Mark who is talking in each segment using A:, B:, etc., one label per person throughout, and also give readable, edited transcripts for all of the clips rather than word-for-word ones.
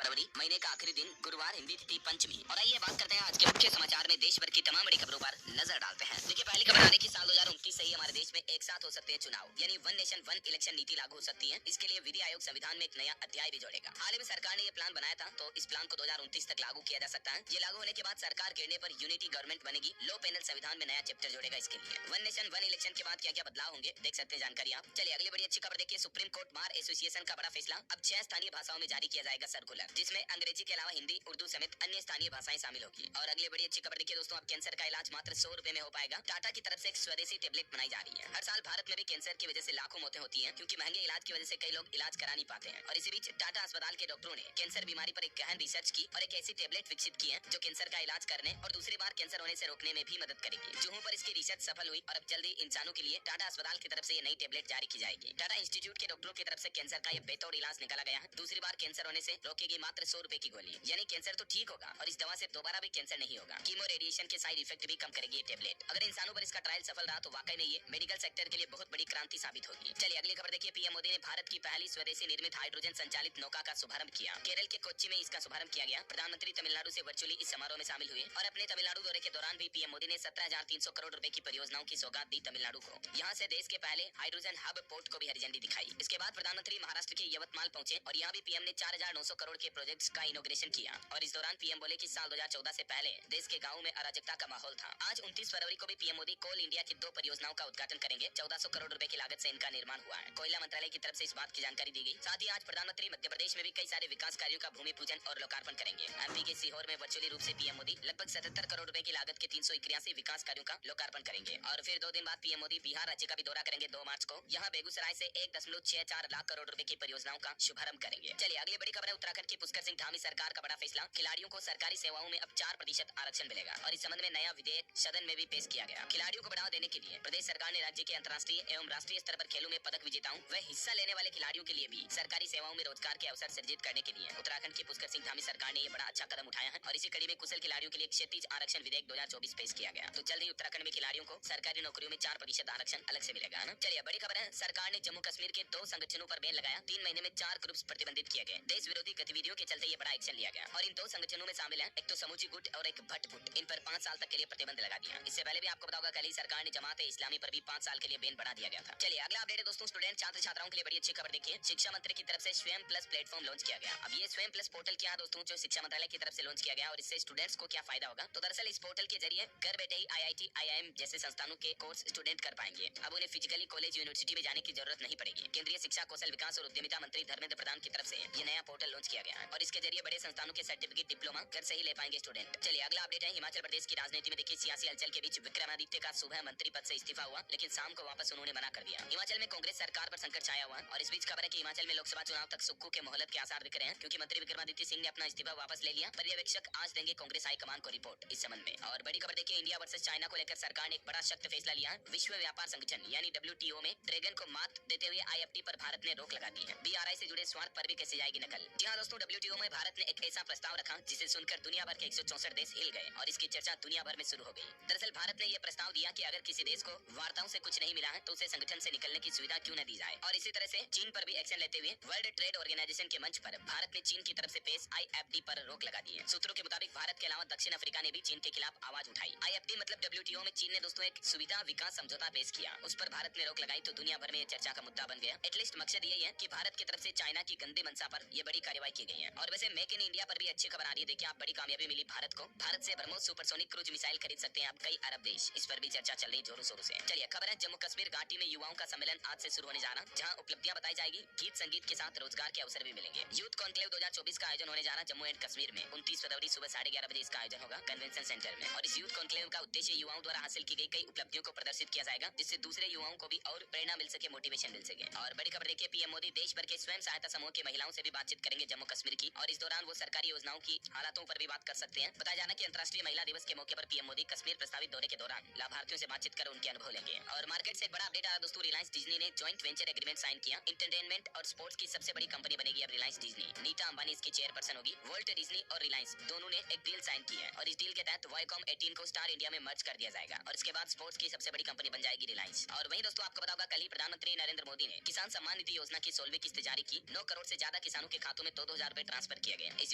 A: फरवरी महीने का आखिरी दिन गुरुवार, हिंदी तिथि पंचमी। और आइए बात करते हैं आज के मुख्य समाचार में देश भर की तमाम बड़ी खबरों पर नजर डालते हैं। देखिए, पहली खबर आ रही है कि साल 2029 से ही हमारे देश में एक साथ हो सकते हैं चुनाव, यानी वन नेशन वन इलेक्शन नीति लागू हो सकती है। इसके लिए विधि आयोग संविधान में एक नया अध्याय भी जोड़ेगा। हाल ही में सरकार ने ये प्लान बनाया था, तो इस प्लान को 2029 तक लागू किया जा सकता है। ये लागू होने के बाद सरकार गिरने पर यूनिटी गवर्नमेंट बनेगी। लो पैनल संविधान में नया चैप्टर जोड़ेगा इसके लिए। वन नेशन वन इलेक्शन के बाद क्या क्या बदलाव होंगे, देख सकते हैं जानकारी आप। चलिए अगली बड़ी अच्छी खबर देखिए। सुप्रीम कोर्ट बार एसोसिएशन का बड़ा फैसला। अब 6 स्थानीय भाषाओं में जारी किया जाएगा सर्कुलर, जिसमें अंग्रेजी के अलावा हिंदी, उर्दू समेत अन्य स्थानीय भाषाएं शामिल होगी। और अगली बड़ी अच्छी खबर देखिए दोस्तों, अब कैंसर का इलाज मात्र 100 रुपए में हो पाएगा। टाटा की तरफ से एक स्वदेशी टेबलेट बनाई जा रही है। हर साल भारत में भी कैंसर की वजह से लाखों मौतें होती हैं, क्योंकि महंगे इलाज की वजह से कई लोग इलाज करा नहीं पाते हैं। और इसी बीच टाटा अस्पताल के डॉक्टरों ने कैंसर बीमारी पर एक गहन रिसर्च की और एक ऐसी टेबलेट विकसित की है जो कैंसर का इलाज करने और दूसरी बार कैंसर होने से रोकने में भी मदद करेगी। चूहों पर इसकी रिसर्च सफल हुई और अब जल्दी इंसानों के लिए टाटा अस्पताल की तरफ से ये नई टेबलेट जारी की जाएगी। टाटा इंस्टीट्यूट के डॉक्टरों की तरफ से कैंसर का यह बेहतर इलाज निकाला गया है। दूसरी बार कैंसर होने से रोकेगी मात्र 100 रुपए की गोली, यानी कैंसर तो ठीक होगा और इस दवा से दोबारा भी कैंसर नहीं होगा। कीमो रेडिएशन के साइड इफेक्ट भी कम करेगी ये टेबलेट। अगर इंसानों पर इसका ट्रायल सफल रहा तो वाकई में ये मेडिकल सेक्टर के लिए बहुत बड़ी क्रांति साबित होगी। चलिए अगली खबर देखिए। पीएम मोदी ने भारत की पहली स्वदेशी निर्मित हाइड्रोजन संचालित नौका का शुभारंभ किया। केरल के कोच्चि में इसका शुभारंभ किया गया। प्रधानमंत्री तमिलनाडु से वर्चुअली इस समारोह में शामिल हुए और अपने तमिलनाडु दौरे के दौरान भी पीएम मोदी ने 17,300 करोड़ रुपए की परियोजनाओं की सौगात दी तमिलनाडु को। यहाँ से देश के पहले हाइड्रोजन हब पोर्ट को भी हरी झंडी दिखाई। इसके बाद प्रधानमंत्री महाराष्ट्र के यवतमाल पहुंचे और यहाँ भी पीएम ने 4,900 करोड़ के प्रोजेक्ट्स का इनॉग्रेशन किया। और इस दौरान पीएम बोले कि साल 2014 से पहले देश के गाँव में अराजकता का माहौल था। आज 29 फरवरी को भी पीएम मोदी कोल इंडिया की 2 परियोजनाओं का उद्घाटन करेंगे। 1400 करोड़ रुपए की लागत से इनका निर्माण हुआ है। कोयला मंत्रालय की तरफ से इस बात की जानकारी दी गई। साथ ही आज प्रधानमंत्री मध्य प्रदेश में भी कई सारे विकास कार्यों का भूमि पूजन और लोकार्पण करेंगे। एमपी के सीहोर में वर्चुअली रूप से पीएम मोदी लगभग 77 करोड़ रुपए की लागत के 381 विकास कार्यों का लोकार्पण करेंगे। और फिर 2 दिन बाद पीएम मोदी बिहार राज्य का भी दौरा करेंगे 2 मार्च को। यहाँ बेगूसराय से 1.64 लाख करोड़ रुपए की परियोजनाओं का शुभारंभ करेंगे। चलिए अगली बड़ी खबर है उत्तराखंड की पुष्कर सिंह धामी सरकार का बड़ा फैसला। खिलाड़ियों को सरकारी सेवाओं में अब 4% आरक्षण मिलेगा और इस संबंध में नया विधेयक सदन में भी पेश किया गया। खिलाड़ियों को बढ़ावा देने के लिए प्रदेश सरकार ने राज्य के अंतर्राष्ट्रीय एवं राष्ट्रीय स्तर पर खेलों में पदक विजेताओं व हिस्सा लेने वाले खिलाड़ियों के लिए भी सरकारी सेवाओं में रोजगार के अवसर सृजित करने के लिए उत्तराखंड की पुष्कर सिंह धामी सरकार ने ये बड़ा अच्छा कदम उठाया है। और इसी कड़ी में कुशल खिलाड़ियों के लिए क्षैतिज आरक्षण विधेयक 2024 पेश किया गया। तो जल्द ही उत्तराखंड में खिलाड़ियों को सरकारी नौकरियों में 4% आरक्षण अलग से मिलेगा ना। चलिए बड़ी खबर है, सरकार ने जम्मू कश्मीर के 2 संगठनों पर बैन लगाया। 3 महीने में 4 ग्रुप्स प्रतिबंधित किए गए। देश विरोधी गतिविधियों के चलते ये बड़ा एक्शन लिया गया और इन 2 संगठनों में शामिल है एक तो समूची गुट और एक भट्ट गुट। इन पर 5 साल तक के लिए प्रतिबंध लगा दिया। इससे पहले भी आपको पता होगा कल ही सरकार ने जमात इस्लामी पर भी 5 साल के लिए बैन बढ़ा दिया गया था। चलिए अगला अपडेट है दोस्तों, स्टूडेंट छात्र छात्राओं के लिए बड़ी अच्छी खबर देखिए। शिक्षा मंत्री की तरफ से स्वयं प्लस प्लेटफॉर्म लॉन्च किया गया। अब ये स्वयं प्लस पोर्टल क्या है दोस्तों, जो शिक्षा मंत्रालय की तरफ से लॉन्च किया गया और इससे स्टूडेंट्स को क्या फायदा होगा। तो दरअसल इस पोर्टल के जरिए घर बैठे ही IIT IIM जैसे संस्थानों के कोर्स स्टूडेंट कर पाएंगे। अब उन्हें फिजिकली कॉलेज यूनिवर्सिटी में जाने की जरूरत नहीं पड़ेगी। केंद्रीय शिक्षा, कौशल विकास और उद्यमिता मंत्री धर्मेंद्र प्रधान की तरफ से ये नया पोर्टल लॉन्च किया गया है और इसके जरिए बड़े संस्थानों के सर्टिफिकेट डिप्लोमा घर से ही ले पाएंगे स्टूडेंट। चलिए अगला अपडेट है, हिमाचल प्रदेश की राजनीति में देखिए सियासी हलचल के बीच विक्रमादित्य का सुबह मंत्री पद से इस्तीफा हुआ, लेकिन शाम को वापस उन्होंने मना कर दिया। हिमाचल में कांग्रेस सरकार पर संकट छाया हुआ और इस बीच खबर है कि हिमाचल में लोकसभा चुनाव तक सुक्खू के मोहलत के आसार दिख रहे हैं, क्योंकि मंत्री विक्रमादित्य सिंह ने अपना इस्तीफा वापस ले लिया। पर्यवेक्षक आज देंगे कांग्रेस हाईकमान को रिपोर्ट इस संबंध में। और बड़ी खबर देखिए, इंडिया वर्सेस चाइना को लेकर सरकार ने एक बड़ा सख्त फैसला लिया। विश्व व्यापार संगठन यानी WTO में ड्रैगन को मात देते हुए IFT पर भारत ने रोक लगा दी है। BRI से जुड़े स्वार्थ पर भी कैसे जाएगी नकल। जी हाँ दोस्तों, WTO में भारत ने एक ऐसा प्रस्ताव रखा जिसे सुनकर दुनिया भर के 164 देश हिल गए और इसकी चर्चा दुनिया भर में शुरू हो गई। दरअसल भारत ने यह प्रस्ताव दिया कि अगर किसी देश को वार्ताओं से कुछ नहीं मिला है तो उसे संगठन से निकलने की सुविधा क्यों न दी जाए। और इसी तरह से चीन पर भी एक्शन लेते हुए वर्ल्ड ट्रेड ऑर्गेनाइजेशन के मंच पर भारत ने चीन की तरफ से पेश IFT पर रोक लगा दी है। सूत्रों के मुताबिक भारत के अलावा दक्षिण अफ्रीका ने भी चीन के खिलाफ आवाज उठाई। IFT मतलब WTO में चीन ने दोस्तों एक सुविधा विकास समझौता पेश किया, उस पर भारत ने रोक लगाई तो दुनिया भर में ये चर्चा का मुद्दा बन गया। एटलीस्ट मकसद यही है कि भारत की तरफ से चाइना की गंदी मंशा पर ये बड़ी कार्रवाई की गई है। और वैसे मेक इन इंडिया पर भी अच्छी खबर आ रही है। देखिए आप, बड़ी कामयाबी मिली भारत को। भारत से ब्रह्मोस सुपरसोनिक क्रूज मिसाइल खरीद सकते हैं अब कई अरब देश। इस पर भी चर्चा चल रही जोरों शोरों से। चलिए खबर है, जम्मू कश्मीर घाटी में युवाओं का सम्मेलन आज से शुरू होने जा रहा, जहां उपलब्धियां बताई जाएगी, गीत संगीत के साथ रोजगार के अवसर भी मिलेंगे। यूथ कॉन्क्लेव 2024 का आयोजन होने जा रहा जम्मू एंड कश्मीर में। 29 फरवरी सुबह 11:30 बजे इसका आयोजन होगा कन्वेंशन सेंटर में। और इस यूथ कॉन्क्लेव का उद्देश्य युवाओं द्वारा हासिल की गई कई उपलब्धियों को प्रदर्शित किया जाएगा, जिससे दूसरे युवाओं को भी और प्रेरणा मिल सके, मोटिवेशन मिल सके। और बड़ी खबर देखिए, पीएम मोदी देश भर के स्वयं सहायता समूह की महिलाओं से भी बातचीत करेंगे जम्मू कश्मीर की, और इस दौरान वो सरकारी योजनाओं की हालातों पर भी बात कर सकते हैं। बताया जाना कि अंतर्राष्ट्रीय महिला दिवस के मौके पर पीएम मोदी कश्मीर प्रस्तावित दौरे के दौरान लाभार्थियों से बातचीत कर उनके अनुभव लेंगे। और मार्केट से एक बड़ा अपडेट आया दोस्तों, रिलायंस डिज्नी ने जॉइंट वेंचर एग्रीमेंट साइन किया। एंटरटेनमेंट और स्पोर्ट्स की सबसे बड़ी कंपनी बनेगी अब रिलायंस डिज्नी। नीता अंबानी इसकी चेयरपर्सन होगी। वॉल्ट डिज्नी और रिलायंस दोनों ने एक डील साइन की है और इस डील के तहत वाईकॉम 18 को स्टार इंडिया में मर्ज कर दिया जाएगा और इसके बाद स्पोर्ट्स की सबसे बड़ी कंपनी बन जाएगी रिलायंस। और वहीं दोस्तों आपको पता होगा कल ही प्रधानमंत्री नरेंद्र मोदी ने किसान सम्मान निधि योजना की 16वीं किस्त जारी की। 9 करोड़ से ज्यादा किसानों के खातों में 2-2 हजार रुपए ट्रांसफर किए गए। इस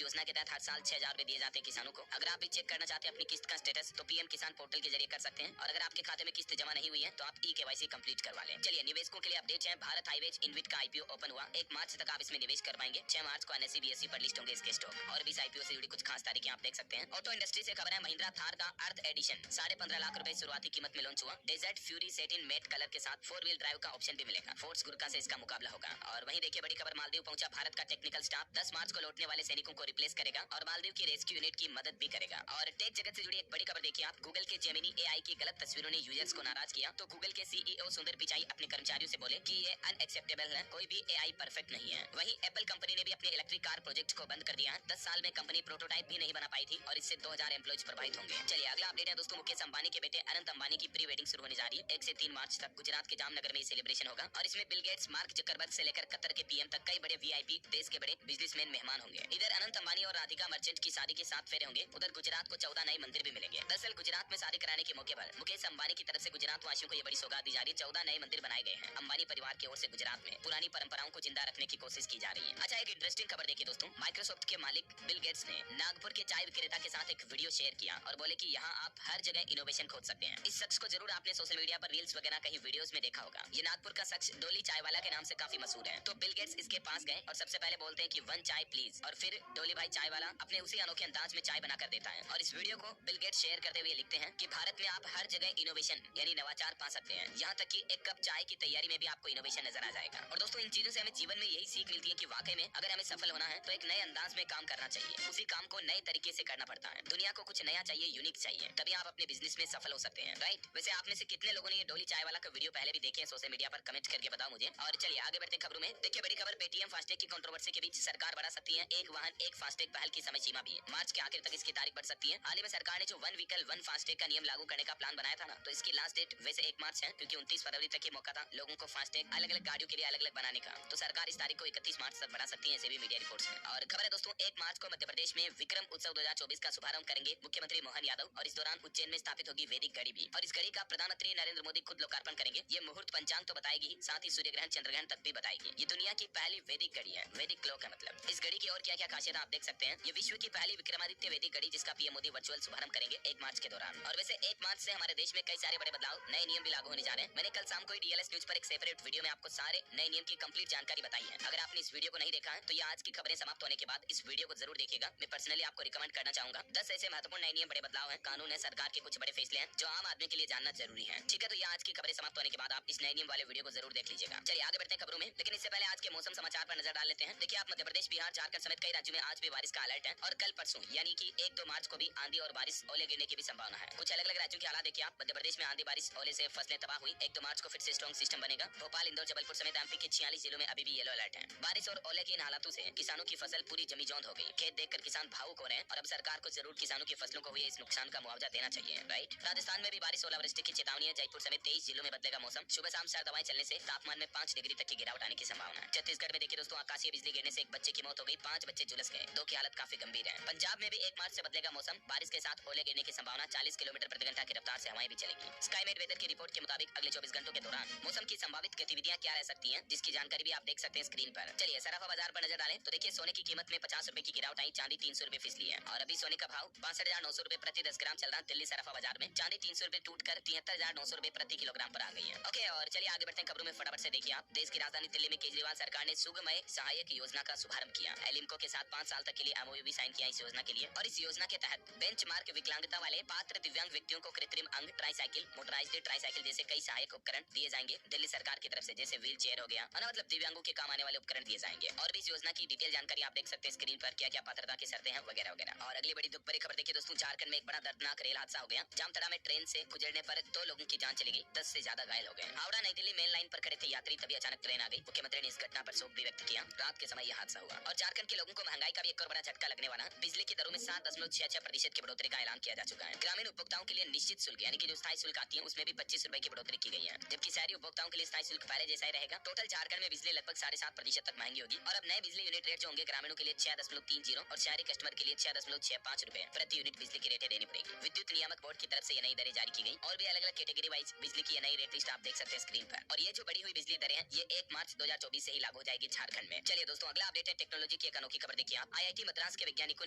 A: योजना के तहत हर साल 6,000 रुपए दिए जाते हैं किसानों को। अगर आप भी चेक करना चाहते हैं अपनी किस्त का स्टेटस तो पीएम किसान पोर्टल के जरिए कर सकते हैं, और अगर आपके खाते में किस्त जमा नहीं हुई है तो आप ई-केवाईसी कंप्लीट करवा लें। चलिए निवेशकों के लिए अपडेट है। भारत हाईवेज इनविट का आईपीओ ओपन हुआ। 1 मार्च तक आप इसमें निवेश कर पाएंगे। 6 मार्च को एनएसई बीएसई पर लिस्ट होंगे इसके स्टॉक। और भी इस आईपीओ से जुड़ी कुछ खास तारीखें आप देख सकते हैं। ऑटो इंडस्ट्री से खबर है, महिंद्रा थार का अर्थ एडिशन 15.5 लाख रुपए शुरुआती कीमत में लॉन्च हुआ। डेजर्ट फ्यूरी सेट इन मैट कलर के साथ 4 व्हील ड्राइव का ऑप्शन भी मिलेगा। फोर्स गुरका से इसका मुकाबला होगा। और वहीं देखिए बड़ी खबर, मालदीव पहुंचा भारत का टेक्निकल स्टाफ 10 मार्च को लौटने वाले सैनिकों को रिप्लेस करेगा और मालदीव की रेस्क्यू यूनिट की मदद भी करेगा। और टेक जगत से जुड़ी एक बड़ी खबर देखिए आप, गूगल के जेमिनी एआई की गलत तस्वीरों ने यूजर्स को नाराज किया। तो गूगल के सीईओ सुंदर पिचाई अपने कर्मचारियों से बोले कि ये अनएक्सेप्टेबल है, कोई भी एआई परफेक्ट नहीं है। वहीं एप्पल कंपनी ने भी अपने इलेक्ट्रिक कार प्रोजेक्ट को बंद कर दिया है। 10 साल में कंपनी प्रोटोटाइप भी नहीं बना पाई थी और इससे 2000 एम्प्लॉइज प्रभावित होंगे। चलिए अगला अपडेट है दोस्तों, मुकेश अंबानी के बेटे अनंत अंबानी की प्री वेडिंग शुरू होने जा रही है। 1 से 3 मार्च तक गुजरात के जामनगर में सेलिब्रेशन होगा और इसमें बिल गेट्स, मार्क जकरबर्ग से लेकर कतर के पीएम तक कई बड़े वीआईपी देश के बड़े बिजनेसमैन मेहमान होंगे। इधर अनंत अंबानी और राधिका मर्चेंट की शादी के 7 फेरे होंगे। उधर गुजरात को 14 नए मंदिर भी मिलेंगे। दरअसल गुजरात में शादी कराने के मौके पर मुकेश अंबानी की तरफ से गुजरात वासियों को ये बड़ी सौगात दी जा रही है। 14 नए मंदिर बनाए गए हैं। अंबानी परिवार की ओर से गुजरात में पुरानी परंपराओं को जिंदा रखने की कोशिश की जा रही है। अच्छा, एक इंटरेस्टिंग खबर देखिए दोस्तों, माइक्रोसॉफ्ट के मालिक बिल गेट्स ने नागपुर के चाय विक्रेता के साथ एक वीडियो शेयर किया और बोले कि यहाँ आप हर जगह इनोवेशन खोज सकते हैं। इस शख्स को जरूर आपने सोशल मीडिया पर रील्स वगैरह कहीं वीडियोस में देखा होगा। ये नागपुर का शख्स डोली चाय वाला के नाम से काफी मशहूर है। तो बिल गेट्स इसके पास गए और सबसे पहले बोलते हैं कि 1 चाय प्लीज, और फिर डोली भाई चाय वाला अपने उसी अनोखे अंदाज में चाय बना कर देता है। और इस वीडियो को बिल गेट्स शेयर करते हुए लिखते हैं कि भारत में आप हर जगह इनोवेशन यानी नवाचार पा सकते हैं। यहाँ तक कि एक कप चाय की तैयारी में भी आपको इनोवेशन नजर आ जाएगा। और दोस्तों इन चीजों से हमें जीवन में यही सीख मिलती है कि वाकई में अगर हमें सफल होना है तो एक नए अंदाज में काम करना चाहिए। उसी काम को नए तरीके से करना पड़ता है। दुनिया को कुछ नया चाहिए, यूनिक चाहिए, तभी आप अपने बिजनेस में सफल हो सकते हैं, राइट। वैसे आप में से कितने लोगों ने ये डोली चाय वाला का वीडियो पहले भी देखे हैं सोशल मीडिया पर, कमेंट करके बताओ मुझे। और चलिए आगे बढ़ते हैं खबरों में। देखिए बड़ी खबर, पेटीएम फास्टैग की कंट्रोवर्सी के बीच सरकार बढ़ा सकती है एक वाहन एक फास्टैग पहल की समय सीमा भी है। मार्च के आखिर तक इसकी तारीख बढ़ सकती है। हाल ही में सरकार ने जो 1 व्हीकल 1 फास्टैग का नियम लागू करने का प्लान बनाया था ना, तो इसकी लास्ट डेट वैसे 1 मार्च है, क्योंकि 29 फरवरी तक ये मौका था लोगों को फास्टैग अलग अलग गाड़ियों के लिए अलग अलग बनाने का। तो सरकार इस तारीख को 31 मार्च तक बढ़ा सकती है, ऐसे भी मीडिया रिपोर्ट्स हैं। और खबर है दोस्तों, 1 मार्च को मध्य प्रदेश में विक्रम उत्सव 2024 का शुभारंभ करेंगे मुख्यमंत्री मोहन यादव, और इस दौरान उज्जैन में स्थापित होगी वैदिक घड़ी भी, और इस घड़ी का प्रधानमंत्री नरेंद्र मोदी खुद लोकार्पण करेंगे। ये मुहूर्त पंचांग तो बताएगी, साथ ही सूर्य ग्रहण चंद्र ग्रहण तक भी बताएगी। ये दुनिया की पहली वैदिक घड़ी है, वैदिक क्लॉक है मतलब। इस घड़ी की और क्या क्या खासियत आप देख सकते हैं। ये विश्व की पहली विक्रमादित्य वैदिक घड़ी जिसका पीएम मोदी वर्चुअल शुभारंभ करेंगे 1 मार्च के दौरान। और वैसे 1 मार्च से हमारे देश में कई सारे बड़े बदलाव, नए नियम भी लागू होने जा रहे हैं। मैंने कल शाम को डीएलएस न्यूज पर एक सेपरेट वीडियो में आपको सारे नए नियम की कंप्लीट जानकारी बताई है। अगर आपने इस वीडियो को नहीं देखा है तो ये आज की खबरें समाप्त होने के बाद इस वीडियो को जरूर देखिएगा। मैं पर्सनली आपको रिकमेंड करना चाहूंगा। 10 ऐसे महत्वपूर्ण नए नियम, बड़े बदलाव हैं, कानून है, सरकार के कुछ बड़े फैसले हैं जो आम आदमी के लिए जानना जरूरी है। ठीक है, तो ये आज की खबरें समाप्त होने के बाद आप इस नए नियम वाले वीडियो को जरूर देख लीजिएगा। चलिए आगे बढ़ते हैं खबरों में, लेकिन इससे पहले आज के मौसम समाचार पर नजर डाल लेते हैं। देखिए आप, मध्य प्रदेश, बिहार, झारखंड समेत कई राज्यों में आज भी बारिश का अलर्ट है और कल परसों यानी कि 1-2 मार्च को भी आंधी और बारिश, ओले गिरने की भी संभावना है। कुछ अलग अलग राज्यों के हालात देखिए आप। मध्य प्रदेश में आंधी बारिश ओले से फसलें तबाह हुई। 1-2 मार्च को फिर से स्ट्रॉन्ग सिस्टम बनेगा। भोपाल, इंदौर, जबलपुर समेत एमपी के 46 जिलों में अभी भी येलो अलर्ट है। बारिश और ओले के इन हालातों से किसानों की फसल पूरी जमी जौंद हो गई। खेत देखकर किसान भावुक हो रहे हैं और अब सरकार को जरूर किसानों की फसलों को हुए इस नुकसान का मुआवजा देना चाहिए, राइट। राजस्थान में भी बारिश, ओलावृष्टि की चेतावनी है। जयपुर समेत 23 जिलों में बदलेगा मौसम। सुबह शाम सर्द हवाएं चलने से तापमान में 5 डिग्री तक की गिरावट आने की संभावना है। छत्तीसगढ़ में देखिए दोस्तों, आकाशीय बिजली गिरने से एक बच्चे की मौत हो गई, 5 बच्चे झुलस गए, 2 की हालत काफी गंभीर है। पंजाब में भी 1 मार्च से बदलेगा मौसम। बारिश के साथ ओले गिरने की संभावना, 40 किलोमीटर प्रति घंटा की रफ्तार से हवाएं भी चलेगी। स्काईमेट वेदर की रिपोर्ट के मुताबिक अगले 24 घंटों के दौरान मौसम की संभावित गतिविधियां क्या रह सकती हैं, जिसकी जानकारी भी आप देख सकते हैं स्क्रीन पर। चलिए सराफा बाजार पर नजर डालें तो देखिए सोने की कीमत में 50 रुपए की गिरावट आई, चांदी 300 रुपए फिसली है और अभी सोने का भाव 62,900 रुपए प्रति 10 ग्राम चल रहा है दिल्ली सराफा बाजार में। चांदी 300 रुपए टूट कर 73,900 रुपए प्रति किलोग्राम पर आ गई है। ओके, और चलिए आगे बढ़ते हैं खबरों में फटाफट से। देखिए आप, देश की राजधानी दिल्ली में केजरीवाल सरकार ने सुगमय सहायक योजना का शुभारंभ किया। एलिम्को के साथ 5 साल तक के लिए एमओयू भी साइन किया इस योजना के लिए। और इस योजना के तहत बेंचमार्क विकलांगता वाले पात्र दिव्यांग व्यक्तियों को कृत्रिम अंग, ट्राईसाइकिल, मोटराइज्ड ट्राईसाइकिल जैसे कई सहायक उपकरण दिए जाएंगे दिल्ली सरकार की तरफ से, जैसे व्हील चेयर हो गया, मतलब दिव्यांगों के काम आने वाले उपकरण दिए जाएंगे। और भी इस योजना की डिटेल जानकारी आप देख सकते हैं स्क्रीन पर, क्या क्या पात्रता की शर्तें हैं वगैरह वगैरह। और अगली बड़ी दुख भरी खबर देखिए दोस्तों, झारखंड में एक बड़ा दर्दनाक रेल हादसा हो गया। जामताड़ा में ट्रेन से गुजरने पर 2 लोगों की जान चली गई, 10 से ज्यादा घायल हो गए। हावड़ा नई दिल्ली मेन लाइन पर खड़े थे यात्री, तभी अचानक ट्रेन आ गई। मुख्यमंत्री ने इस घटना पर शोक भी व्यक्त किया। रात के समय यह हादसा हुआ। और झारखंड के लोगों को महंगाई का भी एक और बड़ा झटका लगने वाला। बिजली की दरों में 7.66% की बढ़ोतरी का ऐलान किया जा चुका है। ग्रामीण उपभोक्ताओं के लिए निश्चित शुल्क यानी कि जो स्थायी शुल्क आती है उसमें भी 25 रुपए की बढ़ोतरी की गई है, जबकि शहरी उपभोक्ताओं के लिए स्थायी शुल्क पहले जैसा ही रहेगा। टोटल झारखंड में बिजली लगभग 7.5% तक महंगी होगी। और अब नए बिजली यूनिट रेट जो होंगे ग्रामीणों के लिए 6.30 और शहरी कस्टमर के लिए 6.65 रुपए प्रति यूनिट बिजली की रेटें देनी पड़ेगी। विद्युत नियामक बोर्ड की तरफ से ये नई दरें जारी की गई। और भी अलग अलग कैटेगरी वाइज बिजली की ये नई रेट लिस्ट आप देख सकते हैं स्क्रीन पर। और ये जो बढ़ी हुई बिजली दरें हैं ये 1 मार्च 2024 से ही लागू हो जाएगी झारखंड में। चलिए दोस्तों, अगला अपडेट है टेक्नोलॉजी टेक्नोलॉजी की एक अनोखी खबर देखिए आप। आईआईटी मद्रास के वैज्ञानिकों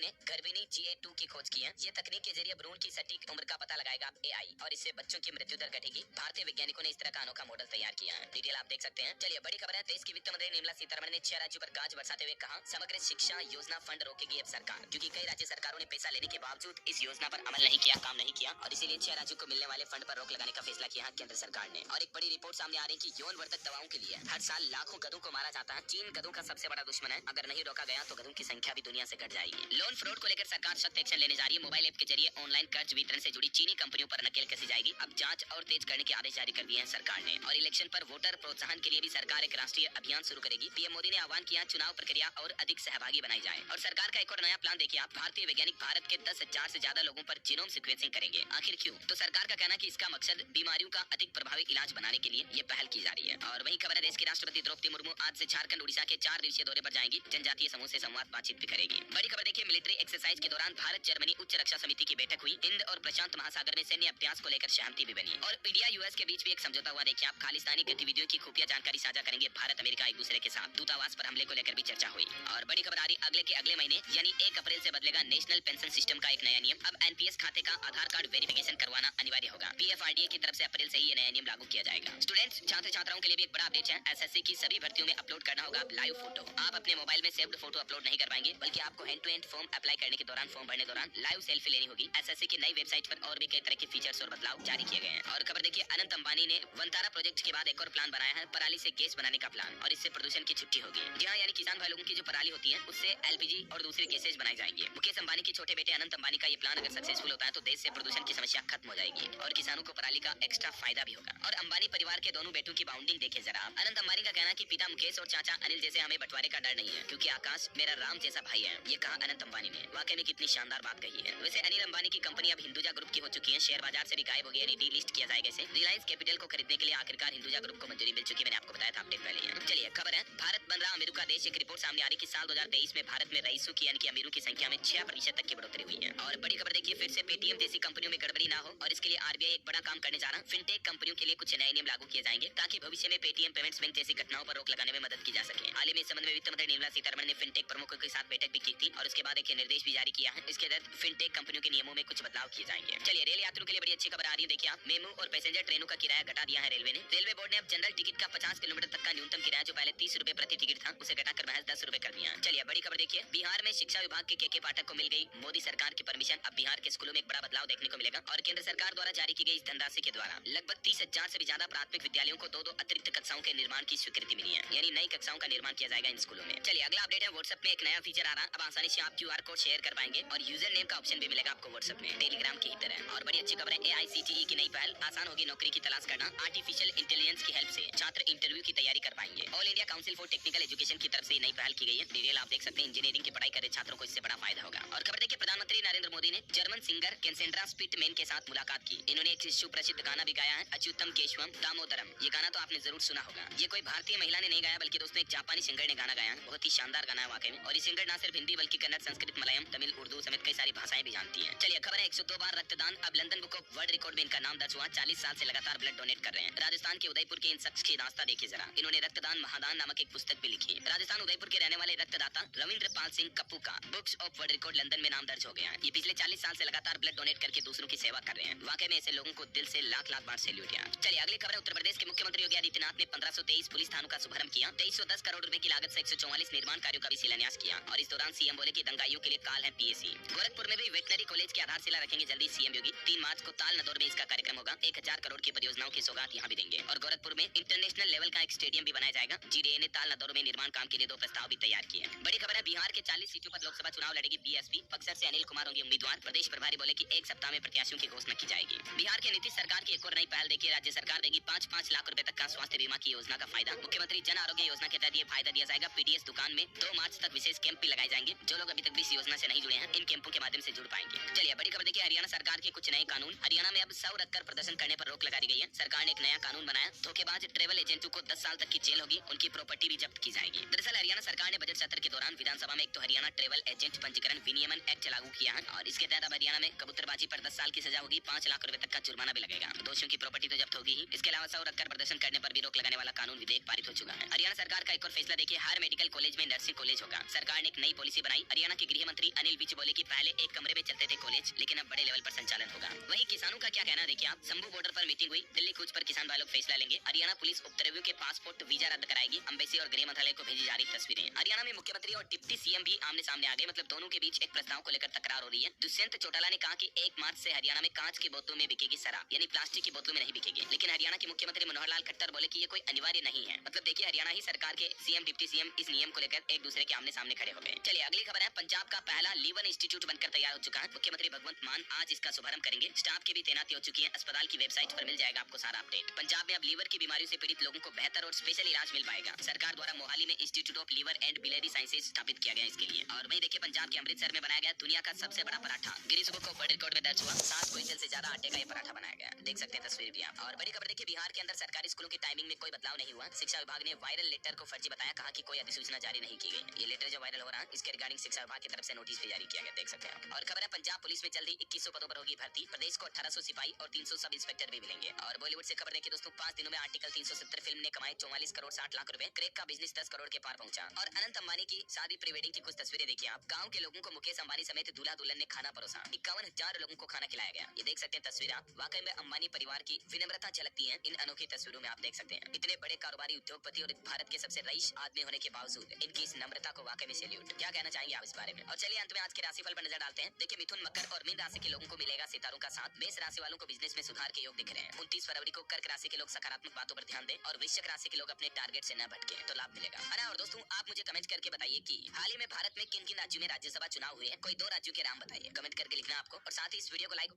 A: ने गर्भिणी GA2 की खोज की है। ये तकनीक के जरिए भ्रूण की सटीक उम्र का पता लगाएगा AI और इससे बच्चों की मृत्यु दर घटेगी। भारतीय वैज्ञानिकों ने इस तरह का अनोखा मॉडल तैयार किया है। डिटेल आप देख सकते हैं। चलिए बड़ी खबर है, देश की वित्त मंत्री निर्मला सीतारमण ने 6 राज्यों पर गाज बरसाते हुए कहा, समग्र शिक्षा योजना फंड रोकेगी अब सरकार, क्योंकि कई राज्य सरकारों ने पैसा लेने के बावजूद इस योजना पर अमल नहीं किया, काम नहीं किया और इसीलिए 6 राज्यों को मिलने वाले फंड पर रोक लगाने का फैसला किया है केंद्र सरकार ने। और एक बड़ी रिपोर्ट सामने आ रही है कि यौन वर्धक दवाओं के लिए हर साल लाखों गधों को मारा जाता है। चीन गधों का सबसे बड़ा दुश्मन है। अगर नहीं रोका गया तो गधों की संख्या भी दुनिया से घट जाएगी। लोन फ्रॉड को लेकर सरकार सख्त एक्शन लेने जा रही है। मोबाइल ऐप के जरिए ऑनलाइन कर्ज वितरण से जुड़ी चीनी कंपनियों पर नकेल कसी जाएगी। अब जांच और तेज करने के आदेश जारी कर दिए हैं सरकार ने। और इलेक्शन पर वोटर प्रोत्साहन के लिए भी सरकार एक राष्ट्रीय अभियान शुरू करेगी। पीएम मोदी ने आह्वान किया, चुनाव प्रक्रिया और अधिक सहभागी बनाई जाए। और सरकार का एक और नया प्लान देखिए आप। भारतीय वैज्ञानिक भारत के 10,000 से ज्यादा लोगों पर जीनोम सीक्वेंसिंग करेंगे। आखिर क्यों? तो सरकार का कहना है कि इसका मकसद बीमारियों का अधिक प्रभावी इलाज बनाने के लिए ये पहल की जा रही है। और वही खबर है, देश की राष्ट्रपति द्रौपदी मुर्मू आज से झारखंड उड़ीसा के 4 दिवसीय दौरे पर जाएंगी। जनजातीय समूह से संवाद बातचीत भी करेगी। बड़ी खबर देखिए, मिलिट्री एक्सरसाइज के दौरान भारत जर्मनी उच्च रक्षा समिति की बैठक हुई। हिंद और प्रशांत महासागर में सैन्य अभ्यास को लेकर सहमति भी बनी। और इंडिया US के बीच भी एक समझौता हुआ। देखिए आप, खालिस्तानी गतिविधियों की खुफिया जानकारी साझा करेंगे भारत अमेरिका एक दूसरे के साथ। दूतावास पर हमले को लेकर भी चर्चा हुई। और बड़ी खबर आ रही, अगले महीने यानी 1 अप्रैल से बदलेगा नेशनल पेंशन सिस्टम का एक नया नियम। अब NPS खाते का आधार कार्ड वेरिफिकेशन करवाना अनिवार्य होगा। PFRDA की तरफ से अप्रैल से ही ये नया नियम लागू किया जाएगा। स्टूडेंट्स, छात्र छात्राओं के लिए भी एक बड़ा अपडेट है। SSC की सभी भर्तियों में अपलोड करना होगा लाइव फोटो। आप अपने मोबाइल में सेव्ड फोटो अपलोड नहीं कर पाएंगे, बल्कि आपको hand to hand form apply करने के दौरान, फॉर्म भरने दौरान लाइव सेल्फी लेनी होगी। SSC की नई वेबसाइट पर और भी कई तरह के फीचर्स और बदलाव जारी किए गए हैं। और खबर देखिए, अनंत अंबानी ने वंतारा प्रोजेक्ट के बाद एक और प्लान बनाया है, पराली से गैस बनाने का प्लान। और इससे प्रदूषण की छुट्टी होगी। जी हाँ, यानी किसान भाई लोगों की जो पराली होती है उससे LPG और दूसरी गैसेज बनाई जाएंगी। मुकेश अंबानी के छोटे बेटे अनंत अंबानी का ये प्लान अगर सक्सेसफुल होता है तो देश से प्रदूषण की समस्या खत्म हो जाएगी और किसानों को पराली का एक्स्ट्रा फायदा भी होगा। और अंबानी परिवार के दोनों बेटों की बाउंडिंग देखिए जरा। अनंत अंबानी का कहना है कि पिता मुकेश और चाचा अनिल जैसे हमें बंटवारे का डर नहीं है, क्योंकि आकाश मेरा राम जैसा भाई है। ये कहा अनंत अंबानी ने। वाकई में कितनी शानदार बात कही है। वैसे अनिल अंबानी की कंपनी अब हिंदुजा ग्रुप की हो चुकी है। शेयर बाजार से भी गायब हो गई, यानी डीलिस्ट किया जाएगा इसे। रिलायंस कैपिटल को खरीदने के लिए आखिरकार हिंदुजा ग्रुप को मंजूरी मिल चुकी है। मैंने आपको बताया था अपडेट पहले ही। चलिए खबर है, भारत बन रहा अमीरों का देश। एक रिपोर्ट सामने आ रही कि साल 2023 में भारत में रईसों की यानी कि अमीरों की संख्या में 6% तक की बढ़ोतरी हुई है। और बड़ी खबर देखिए, फिर से पेटीएम जैसी कंपनियों में गड़बड़ी ना हो और इसके लिए RBI एक बड़ा काम करने जा रहा है। फिनटेक कंपनियों के लिए कुछ नए नियम लागू किए जाएंगे ताकि भविष्य में पेटीएम पेमेंट्स बैंक जैसी घटनाओं पर रोक लगाने में मदद की जा सके। हाल ही में इस संबंध में वित्त मंत्री निर्मला सीतारमण ने फिनटेक प्रमुखों के साथ बैठक भी की थी और उसके बाद एक निर्देश भी जारी किया है। इसके तहत फिनटेक कंपनियों के नियमों में कुछ बदलाव किए जाएंगे। चलिए रेल यात्रियों के लिए बड़ी अच्छी खबर आ रही है। देखिए आप, मेमू और पैसेंजर ट्रेनों का किराया घटा दिया है रेलवे ने। रेलवे बोर्ड ने अब जनरल टिकट का 50 किलोमीटर तक का न्यूनतम किराया, जो पहले 30 रुपए प्रति टिकट था, उसे घटाकर महज 10 रुपए कर दिया। चलिए बड़ी खबर देखिए, बिहार में शिक्षा विभाग के KK पाठक को मिल गई मोदी सरकार की परमिशन। अब बिहार के स्कूलों में एक बड़ा बदलाव देखने को मिलेगा। और केंद्र सरकार द्वारा जारी की गई इस धनराशि के द्वारा लगभग 30,000 से भी ज्यादा प्राथमिक विद्यालयों को 2 अतिरिक्त कक्षाओं के निर्माण की स्वीकृति मिली है, यानी नई कक्षाओं का निर्माण किया जाएगा इन स्कूलों में। चलिए अगला अपडेट है, व्हाट्सएप में एक नया फीचर आ रहा है। अब आसानी से आप QR कोड शेयर कर पाएंगे और यूजर नेम का ऑप्शन भी मिलेगा आपको व्हाट्सएप में, टेलीग्राम की ही तरह। और बड़ी अच्छी खबर है, AICTE की नई पहल, आसान होगी नौकरी की तलाश करना। आर्टिफिशियल इंटेलिजेंस की हेल्प से छात्र इंटरव्यू की तैयारी कर पाएंगे। All India council for technical education की तरफ से नई पहल की गई है। डिटेल आप देख सकते हैं। इंजीनियरिंग की पढ़ाई कर रहे छात्रों को इससे बड़ा फायदा होगा। और खबर देखिए, प्रधानमंत्री नरेंद्र मोदी ने जर्मन सिंगर कैसेंड्रा स्पिटमैन के साथ मुलाकात की। इन्होंने एक सुप्रसिद्ध गाना भी गाया है, अच्युतम केशवम दामोदरम। ये गाना तो आपने जरूर सुना होगा। ये कोई भारतीय महिला ने नहीं गाया, बल्कि दोस्तों एक जापानी सिंगर ने गाना गाया। बहुत ही शानदार गाना है वाकई में। और ये सिंगर ना सिर्फ हिंदी बल्कि कन्नड़, संस्कृत, मलयालम, तमिल, उर्दू समेत कई सारी भाषाएं भी जानती है। चलिए खबर है, 102 बार रक्तदान। अब London book of world record में इनका नाम दर्ज हुआ। 40 साल से लगातार ब्लड डोनेट कर रहे हैं। राजस्थान के उदयपुर के इन शख्स की दास्तां देखिए जरा। इन्होंने रक्तदान महादान नामक एक पुस्तक भी लिखी है। राजस्थान उदयपुर के रहने वाले रक्तदाता रविंद्र पाल सिंह कप्पू का books of world record London में नाम दर्ज हो गया है। ये पिछले 40 साल से लगातार ब्लड डोनेट करके दूसरों की सेवा कर रहे हैं। वाकई में ऐसे लोगों को दिल से लाख लाख बार सैल्यूट यार। चलिए अगली खबर है, उत्तर प्रदेश के मुख्यमंत्री योगी आदित्यनाथ ने 1523 पुलिस थानों का शुभारंभ किया। 2310 करोड़ रुपए की लागत से 144 निर्माण कार्यों का भी शिलान्यास किया। और इस दौरान सीएम बोले कि दंगाइयों के लिए काल है PSC। गोरखपुर में भी वेटनरी कॉलेज की आधारशिला रखेंगे जल्दी सीएम योगी। 3 मार्च को ताल नदौर में इसका कार्यक्रम होगा। 1000 करोड़ की परियोजनाओं की सौगात यहाँ भी देंगे। और गोरखपुर में इंटरनेशनल लेवल का एक स्टेडियम भी बनाया जाएगा। GDA ने ताल नदौर में निर्माण काम के लिए 2 प्रस्ताव भी तैयार किए। बड़ी खबर है, बिहार के 40 सीटों पर लोकसभा चुनाव लड़ेगी BSP। बक्सर से अनिल कुमार होंगे उम्मीदवार। प्रदेश प्रभारी बोले कि 1 सप्ताह में प्रत्याशियों की घोषणा की जाएगी। बिहार के नीतीश सरकार की एक और नई पहल देखिए, राज्य सरकार देगी 5-5 लाख रुपए तक का स्वास्थ्य बीमा की योजना का फायदा। मुख्यमंत्री जन आरोग्य योजना के तहत ये फायदा दिया जाएगा। PDS दुकान में 2 मार्च तक विशेष कैंप भी लगाए जाएंगे। जो लोग अभी तक भी इस योजना से नहीं जुड़े हैं, इन कैंपों के माध्यम से जुड़ पाएंगे। चलिए बड़ी खबर देखिए, हरियाणा सरकार के कुछ नए कानून। हरियाणा में अब शव रखकर प्रदर्शन करने पर रोक लगा दी गई है। सरकार ने एक नया कानून बनाया, धोखेबाज ट्रेवल एजेंटों को 10 साल तक की जेल होगी, उनकी प्रॉपर्टी भी जब्त की जाएगी। दरअसल हरियाणा सरकार ने बजट सत्र के दौरान विधानसभा में एक तो हरियाणा ट्रेवल एजेंट पंजीकरण विनियमन एक्ट लागू लागू किया है और इसके तहत अब हरियाणा में कबूतरबाजी पर 10 साल की सजा होगी, 5 लाख रुपए तक का जुर्माना भी लगेगा। दोषियों की प्रॉपर्टी तो जब्त होगी ही। इसके अलावा सौ रखकर प्रदर्शन करने पर भी रोक लगाने वाला कानून विधेयक पारित हो चुका है। हरियाणा सरकार का एक और फैसला देखिए, हर मेडिकल कॉलेज में नर्सिंग कॉलेज होगा। सरकार ने एक नई पॉलिसी बनाई। हरियाणा के गृह मंत्री अनिल विज बोले कि पहले एक कमरे में चलते थे कॉलेज, लेकिन अब बड़े लेवल पर संचालन होगा। वहीं किसानों का क्या कहना देखिए आप। शंभू बॉर्डर पर मीटिंग हुई, दिल्ली कूच पर किसान भाई लोग फैसला लेंगे। हरियाणा पुलिस उपद्रवियों के पासपोर्ट वीजा रद्द कराएगी। एम्बेसी और गृह मंत्रालय को भेजी जा रही तस्वीरें। हरियाणा में मुख्यमंत्री और डिप्टी सीएम भी आमने सामने आ गए, मतलब दोनों के बीच एक प्रस्ताव को लेकर तकरार हो रही है। दुष्यंत चौटाला ने कहा कि 1 मार्च से हरियाणा में कांच की बोतलों में बिकेगी शराब, यानी प्लास्टिक की बोतलों में नहीं बिकेगी। लेकिन हरियाणा के मुख्यमंत्री मनोहर लाल खट्टर बोले कि ये कोई अनिवार्य नहीं है। मतलब देखिए, हरियाणा ही सरकार के सीएम डिप्टी सीएम इस नियम को लेकर एक दूसरे के आमने सामने खड़े हो गए। चलिए अगली खबर है, पंजाब का पहला लीवर इंस्टीट्यूट बनकर तैयार हो चुका है। मुख्यमंत्री भगवंत मान आज इसका शुभारंभ करेंगे। स्टाफ की भी तैनाती हो चुकी है। अस्पताल की वेबसाइट पर मिल जाएगा आपको सारा अपडेट। पंजाब में अब लीवर की बीमारियों से पीड़ित लोगों को बेहतर और स्पेशल इलाज मिल पाएगा। सरकार द्वारा मोहाली में institute of liver and biliary sciences स्थापित किया गया इसके लिए। और वहीं देखिए, पंजाब के अमृतसर में बनाया गया दुनिया का सबसे बड़ा paratha. Guinness book of world record में दर्ज हुआ। 7 क्विंटल से ज्यादा आटे का ये पराठा बनाया गया। देख सकते हैं तस्वीर भी आप। और बड़ी खबर देखिए, बिहार के अंदर सरकारी स्कूलों की टाइमिंग में कोई बदलाव नहीं हुआ। शिक्षा विभाग ने वायरल लेटर को फर्जी बताया, कहा कि कोई अधिसूचना जारी नहीं की गई। ये लेटर जो वायरल हो रहा है, इसके रिगार्डिंग शिक्षा विभाग की तरफ से नोटिस भी जारी किया गया। देख सकते हैं। और खबर है, पंजाब पुलिस में जल्दी 2100 पदों पर होगी भर्ती। प्रदेश को 1800 सिपाही और 300 सब इंस्पेक्टर भी मिलेंगे। और बॉलीवुड से खबर देखिए दोस्तों, 5 दिनों में आर्टिकल 370 फिल्म ने कमाए 44 करोड़ 60 लाख रुपए। क्रेक का बिजनेस 10 करोड़ के पार पहुंचा। और अनंत अंबानी की शादी प्री वेडिंग की कुछ तस्वीरें देखिए आप। गांव के लोगों को मुकेश अंबानी समेत दूल्हा दुल्हन ने खाना परोसा। 51,000 लोगों को खाना खिलाया गया। ये देख सकते हैं तस्वीर आप। वाकई में अंबानी परिवार की विनम्रता झलकती है इन अनोखी तस्वीरों में, आप देख सकते हैं। इतने बड़े कारोबारी उद्योगपति और भारत के सबसे रईस आदमी होने के बावजूद इनकी इस नम्रता को वाकई में सैल्यूट। क्या कहना चाहेंगे आप इस बारे में। और चलिए अंत में आज के राशिफल पर नजर डालते हैं। देखिए, मिथुन, मकर और मीन राशि के लोगों को मिलेगा सितारों का साथ। मेष राशि वालों को बिजनेस में सुधार के योग दिख रहे हैं। 29 फरवरी को कर्क राशि के लोग सकारात्मक बातों पर ध्यान दें और वृश्चिक राशि के लोग अपने टारगेट से न भटके तो लाभ मिलेगा, है ना। और दोस्तों, आप मुझे कमेंट करके बताइए कि हाल ही में भारत में किन किन राज्यों में राज्यसभा चुनाव हुए हैं। कोई 2 राज्यों के नाम बताइए, कमेंट करके लिखना आपको। और साथ ही इस वीडियो को लाइक